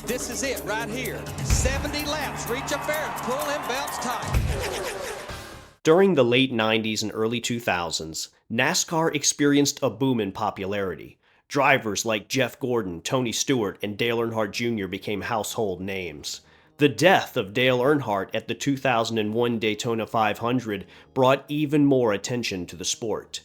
This is it right here. 70 laps. Reach up there and pull them belts tight. During the late 90s and early 2000s, NASCAR experienced a boom in popularity. Drivers like Jeff Gordon, Tony Stewart, and Dale Earnhardt Jr. became household names. The death of Dale Earnhardt at the 2001 Daytona 500 brought even more attention to the sport.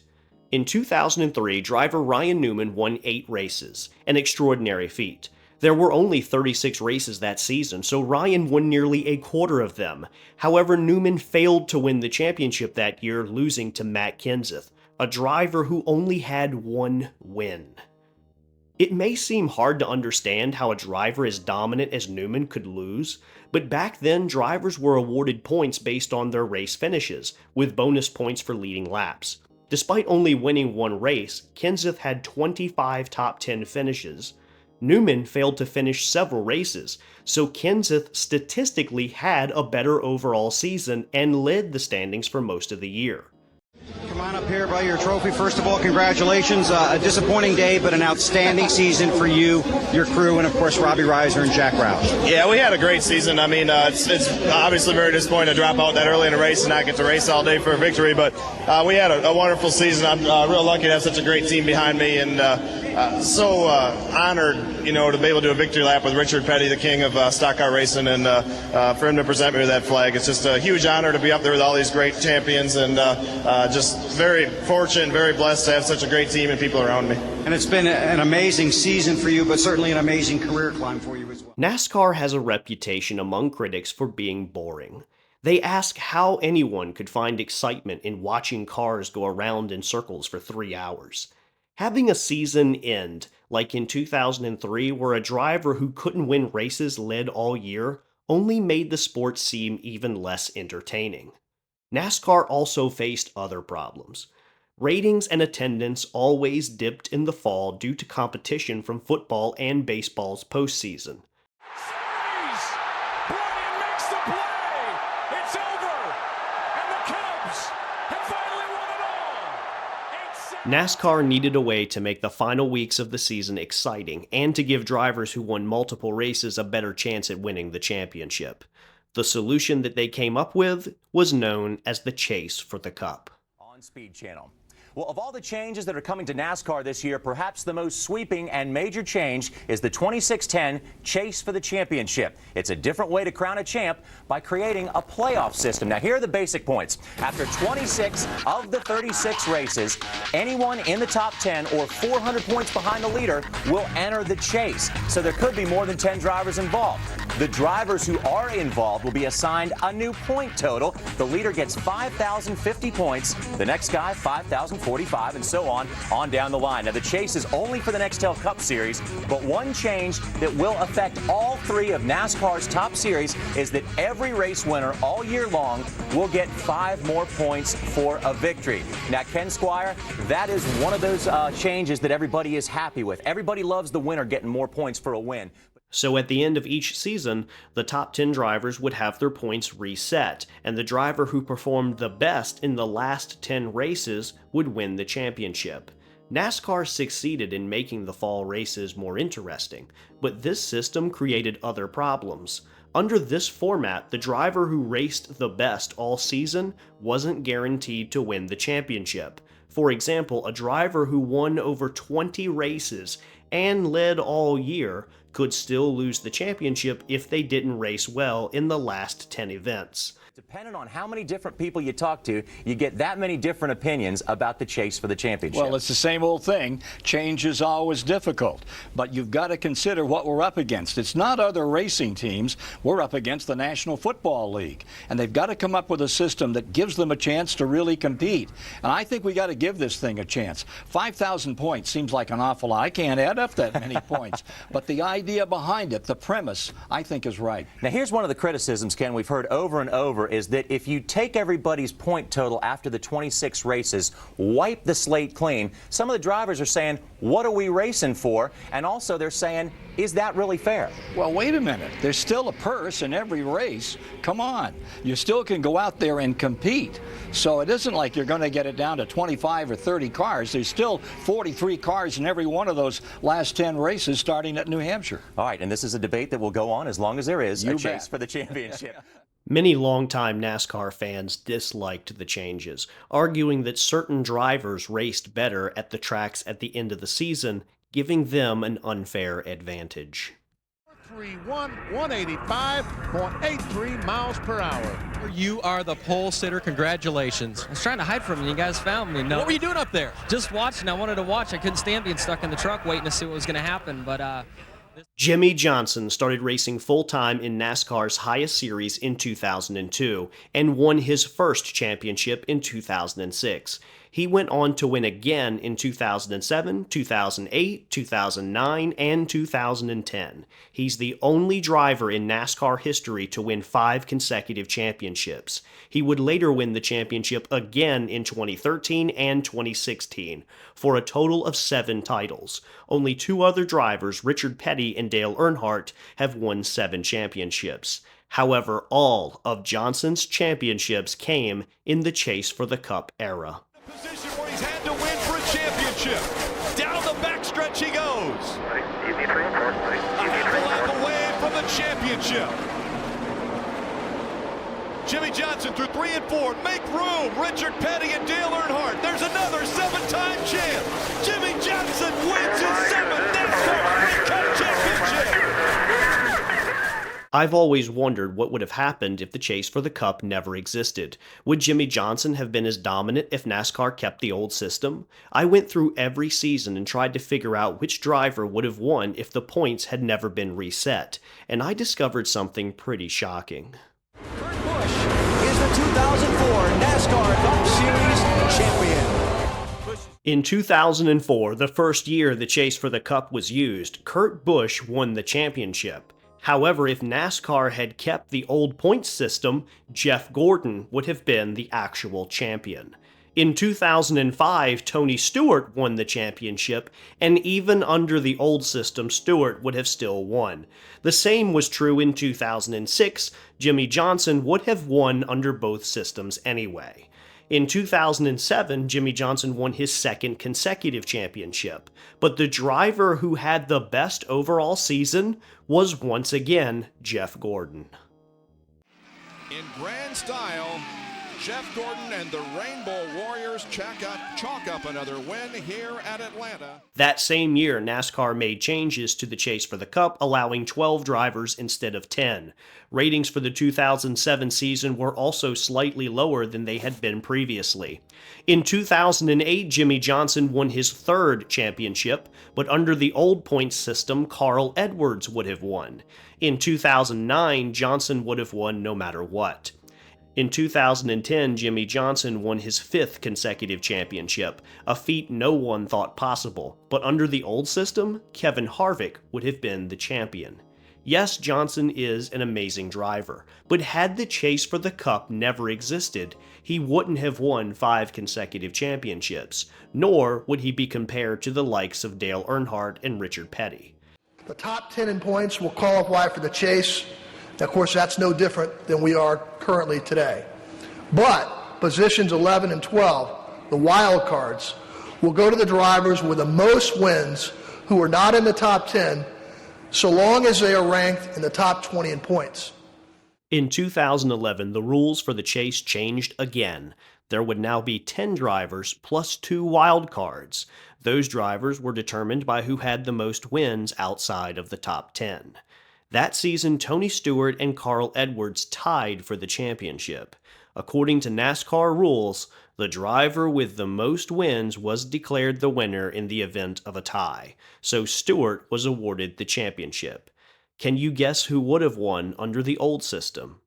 In 2003, driver Ryan Newman won 8 races, an extraordinary feat. There were only 36 races that season, so Ryan won nearly a quarter of them. However, Newman failed to win the championship that year, losing to Matt Kenseth, a driver who only had 1 win. It may seem hard to understand how a driver as dominant as Newman could lose, but back then drivers were awarded points based on their race finishes, with bonus points for leading laps. Despite only winning 1 race, Kenseth had 25 top 10 finishes. Newman failed to finish several races, so Kenseth statistically had a better overall season and led the standings for most of the year. Come on up here by your trophy. First of all, congratulations. A disappointing day, but an outstanding season for you, your crew, and of course Robbie Reiser and Jack Roush. Yeah, we had a great season. I mean, it's obviously very disappointing to drop out that early in a race and not get to race all day for a victory, but we had a wonderful season. I'm real lucky to have such a great team behind me, and so honored, to be able to do a victory lap with Richard Petty, the king of stock car racing, and for him to present me with that flag. It's just a huge honor to be up there with all these great champions, and just very fortunate, very blessed to have such a great team and people around me. And it's been an amazing season for you, but certainly an amazing career climb for you as well. NASCAR has a reputation among critics for being boring. They ask how anyone could find excitement in watching cars go around in circles for 3 hours. Having a season end, like in 2003, where a driver who couldn't win races led all year, only made the sport seem even less entertaining. NASCAR also faced other problems. Ratings and attendance always dipped in the fall due to competition from football and baseball's postseason. Brian makes the play. It's over. And the Cubs have finally won it all. NASCAR needed a way to make the final weeks of the season exciting and to give drivers who won multiple races a better chance at winning the championship. The solution that they came up with was known as the Chase for the Cup. On Speed Channel. Well, of all the changes that are coming to NASCAR this year, perhaps the most sweeping and major change is the 2610 Chase for the Championship. It's a different way to crown a champ by creating a playoff system. Now, here are the basic points. After 26 of the 36 races, anyone in the top 10 or 400 points behind the leader will enter the chase. So there could be more than 10 drivers involved. The drivers who are involved will be assigned a new point total. The leader gets 5,050 points. The next guy, 5,045, and so on down the line. Now, the chase is only for the Nextel Cup Series, but one change that will affect all 3 of NASCAR's top series is that every race winner all year long will get 5 more points for a victory. Now, Ken Squire, that is one of those changes that everybody is happy with. Everybody loves the winner getting more points for a win. So at the end of each season, the top 10 drivers would have their points reset, and the driver who performed the best in the last 10 races would win the championship. NASCAR succeeded in making the fall races more interesting, but this system created other problems. Under this format, the driver who raced the best all season wasn't guaranteed to win the championship. For example, a driver who won over 20 races and led all year could still lose the championship if they didn't race well in the last 10 events. Depending on how many different people you talk to, you get that many different opinions about the chase for the championship. Well, it's the same old thing. Change is always difficult, but you've got to consider what we're up against. It's not other racing teams. We're up against the National Football League, and they've got to come up with a system that gives them a chance to really compete. And I think we got to give this thing a chance. 5,000 points seems like an awful lot. I can't add up that many points, but the idea behind it, the premise, I think is right. Now, here's one of the criticisms, Ken, we've heard over and over Taylor, is that if you take everybody's point total after the 26 races, wipe the slate clean, some of the drivers are saying, what are we racing for? And also they're saying, is that really fair? Well, wait a minute. There's still a purse in every race. Come on. You still can go out there and compete. So it isn't like you're going to get it down to 25 or 30 cars. There's still 43 cars in every one of those last 10 races starting at New Hampshire. All right, and this is a debate that will go on as long as there is a You chase bet. for the championship. Many longtime NASCAR fans disliked the changes, arguing that certain drivers raced better at the tracks at the end of the season, giving them an unfair advantage. 185.83 miles per hour. You are the pole sitter. Congratulations. I was trying to hide from you. You guys found me. No, What were you doing up there? just watching. I wanted to watch. I couldn't stand being stuck in the truck waiting to see what was going to happen. But Jimmie Johnson started racing full-time in NASCAR's highest series in 2002 and won his first championship in 2006. He went on to win again in 2007, 2008, 2009, and 2010. He's the only driver in NASCAR history to win 5 consecutive championships. He would later win the championship again in 2013 and 2016, for a total of 7 titles. Only 2 other drivers, Richard Petty and Dale Earnhardt, have won 7 championships. However, all of Johnson's championships came in the Chase for the Cup era. Position where he's had to win for a championship. Down the backstretch he goes. A half a lap away from the championship. Jimmie Johnson through 3 and 4. Make room. Richard Petty and Dale Earnhardt. There's another 7-time champ. Jimmie Johnson wins his 7th NASCAR Cup championship. I've always wondered what would have happened if the Chase for the Cup never existed. Would Jimmie Johnson have been as dominant if NASCAR kept the old system? I went through every season and tried to figure out which driver would have won if the points had never been reset, and I discovered something pretty shocking. Kurt Busch is the 2004 NASCAR Cup Series champion. In 2004, the first year the Chase for the Cup was used, Kurt Busch won the championship. However, if NASCAR had kept the old points system, Jeff Gordon would have been the actual champion. In 2005, Tony Stewart won the championship, and even under the old system, Stewart would have still won. The same was true in 2006. Jimmie Johnson would have won under both systems anyway. In 2007, Jimmie Johnson won his 2nd consecutive championship, but the driver who had the best overall season was once again Jeff Gordon. In grand style, Jeff Gordon and the Rainbow Warriors chalk up another win here at Atlanta. That same year, NASCAR made changes to the Chase for the Cup, allowing 12 drivers instead of 10. Ratings for the 2007 season were also slightly lower than they had been previously. In 2008, Jimmie Johnson won his 3rd championship, but under the old points system, Carl Edwards would have won. In 2009, Johnson would have won no matter what. In 2010, Jimmie Johnson won his 5th consecutive championship, a feat no one thought possible, but under the old system, Kevin Harvick would have been the champion. Yes, Johnson is an amazing driver, but had the Chase for the Cup never existed, he wouldn't have won 5 consecutive championships, nor would he be compared to the likes of Dale Earnhardt and Richard Petty. The top 10 in points will qualify for the Chase. Of course, that's no different than we are currently today. But positions 11 and 12, the wild cards, will go to the drivers with the most wins who are not in the top 10, so long as they are ranked in the top 20 in points. In 2011, the rules for the Chase changed again. There would now be 10 drivers plus 2 wild cards. Those drivers were determined by who had the most wins outside of the top 10. That season, Tony Stewart and Carl Edwards tied for the championship. According to NASCAR rules, the driver with the most wins was declared the winner in the event of a tie, so Stewart was awarded the championship. Can you guess who would have won under the old system?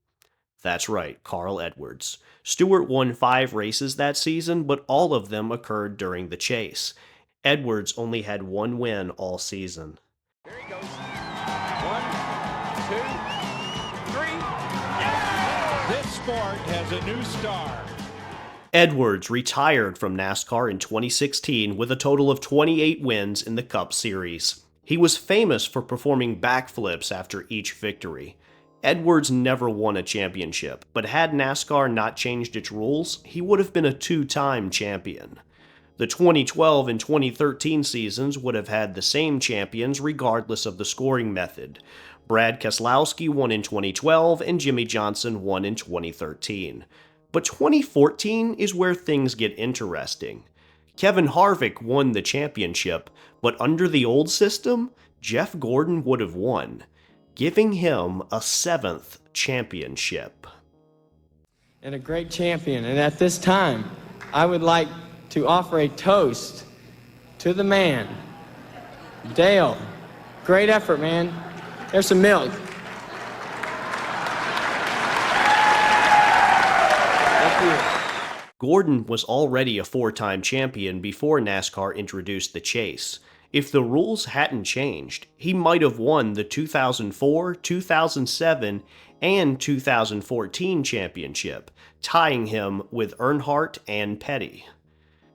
That's right, Carl Edwards. Stewart won 5 races that season, but all of them occurred during the Chase. Edwards only had 1 win all season. Here he goes. 1, 2, 3. Yeah! This sport has a new star. Edwards retired from NASCAR in 2016 with a total of 28 wins in the Cup Series. He was famous for performing backflips after each victory. Edwards never won a championship, but had NASCAR not changed its rules, he would have been a two-time champion. The 2012 and 2013 seasons would have had the same champions regardless of the scoring method. Brad Keselowski won in 2012 and Jimmie Johnson won in 2013. But 2014 is where things get interesting. Kevin Harvick won the championship, but under the old system, Jeff Gordon would have won, giving him a 7th championship. And a great champion. And at this time, I would like to offer a toast to the man. Dale, great effort, man. There's some milk. Thank you. Gordon was already a 4-time champion before NASCAR introduced the chase. If the rules hadn't changed, he might have won the 2004, 2007, and 2014 championship, tying him with Earnhardt and Petty.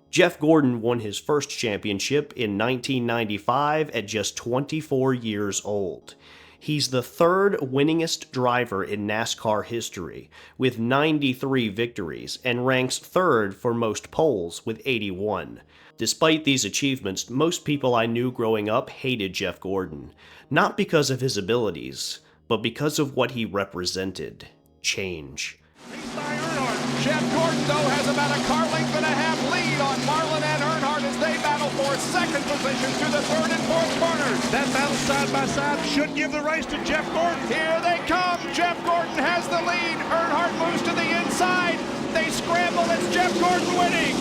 Jeff Gordon won his first championship in 1995 at just 24 years old. He's the third winningest driver in NASCAR history, with 93 victories, and ranks third for most poles with 81. Despite these achievements, most people I knew growing up hated Jeff Gordon, not because of his abilities, but because of what he represented: change. Jeff Gordon, though, has about a car length and a half lead on Marlin and Earnhardt as they battle for second position through the third and fourth corners. That battle side by side should give the race to Jeff Gordon. Here they come. Jeff Gordon has the lead. Earnhardt moves to the inside. They scramble. It's Jeff Gordon winning.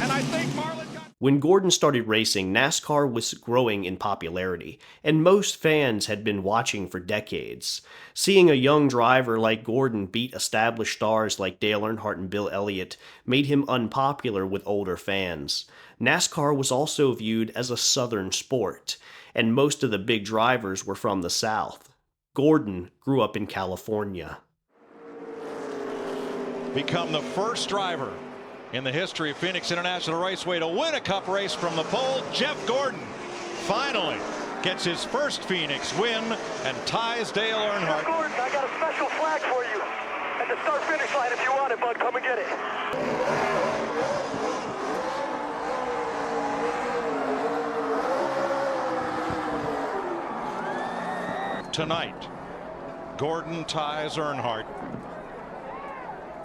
And I think Marlin got... When Gordon started racing, NASCAR was growing in popularity, and most fans had been watching for decades. Seeing a young driver like Gordon beat established stars like Dale Earnhardt and Bill Elliott made him unpopular with older fans. NASCAR was also viewed as a southern sport, and most of the big drivers were from the South. Gordon grew up in California. Become the first driver in the history of Phoenix International Raceway to win a Cup race from the pole. Jeff Gordon finally gets his first Phoenix win and ties Dale Earnhardt. Jeff Gordon, I got a special flag for you at the start-finish line. If you want it, bud, come and get it. Tonight, Gordon ties Earnhardt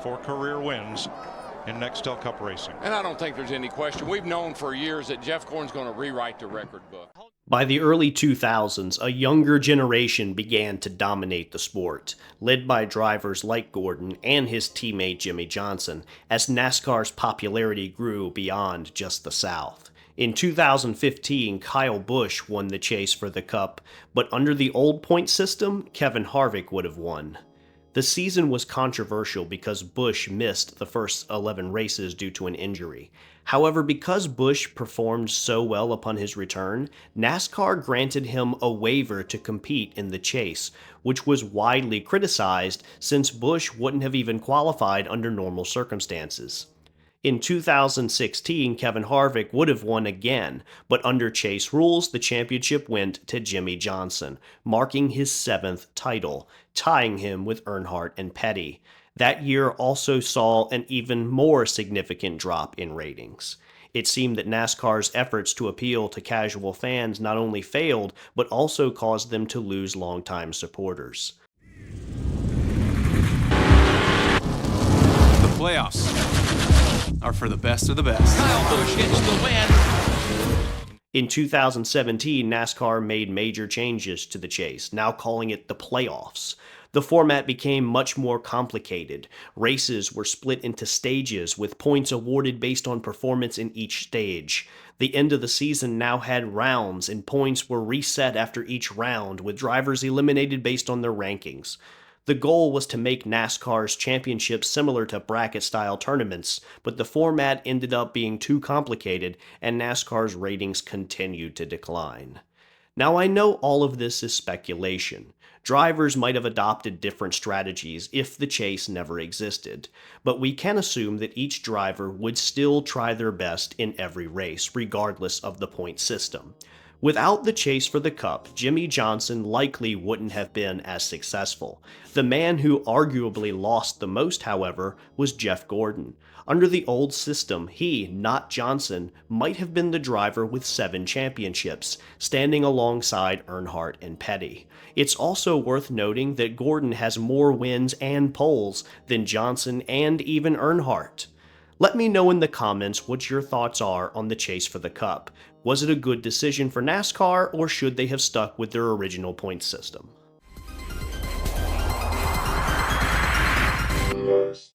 for career wins in Nextel Cup racing. And I don't think there's any question. We've known for years that Jeff Gordon's going to rewrite the record book. By the early 2000s, a younger generation began to dominate the sport, led by drivers like Gordon and his teammate Jimmie Johnson, as NASCAR's popularity grew beyond just the South. In 2015, Kyle Busch won the chase for the Cup, but under the old point system, Kevin Harvick would have won. The season was controversial because Busch missed the first 11 races due to an injury. However, because Busch performed so well upon his return, NASCAR granted him a waiver to compete in the chase, which was widely criticized since Busch wouldn't have even qualified under normal circumstances. In 2016, Kevin Harvick would have won again, but under chase rules, the championship went to Jimmie Johnson, marking his 7th title, tying him with Earnhardt and Petty. That year also saw an even more significant drop in ratings. It seemed that NASCAR's efforts to appeal to casual fans not only failed, but also caused them to lose longtime supporters. The playoffs are for the best of the best. Kyle Busch gets the win. In 2017, NASCAR made major changes to the chase, now calling it the playoffs. The format became much more complicated. Races were split into stages, with points awarded based on performance in each stage. The end of the season now had rounds, and points were reset after each round, with drivers eliminated based on their rankings. The goal was to make NASCAR's championships similar to bracket-style tournaments, but the format ended up being too complicated, and NASCAR's ratings continued to decline. Now I know all of this is speculation. Drivers might have adopted different strategies if the chase never existed, but we can assume that each driver would still try their best in every race, regardless of the point system. Without the chase for the Cup, Jimmie Johnson likely wouldn't have been as successful. The man who arguably lost the most, however, was Jeff Gordon. Under the old system, he, not Johnson, might have been the driver with 7 championships, standing alongside Earnhardt and Petty. It's also worth noting that Gordon has more wins and poles than Johnson and even Earnhardt. Let me know in the comments what your thoughts are on the chase for the Cup. Was it a good decision for NASCAR, or should they have stuck with their original point system?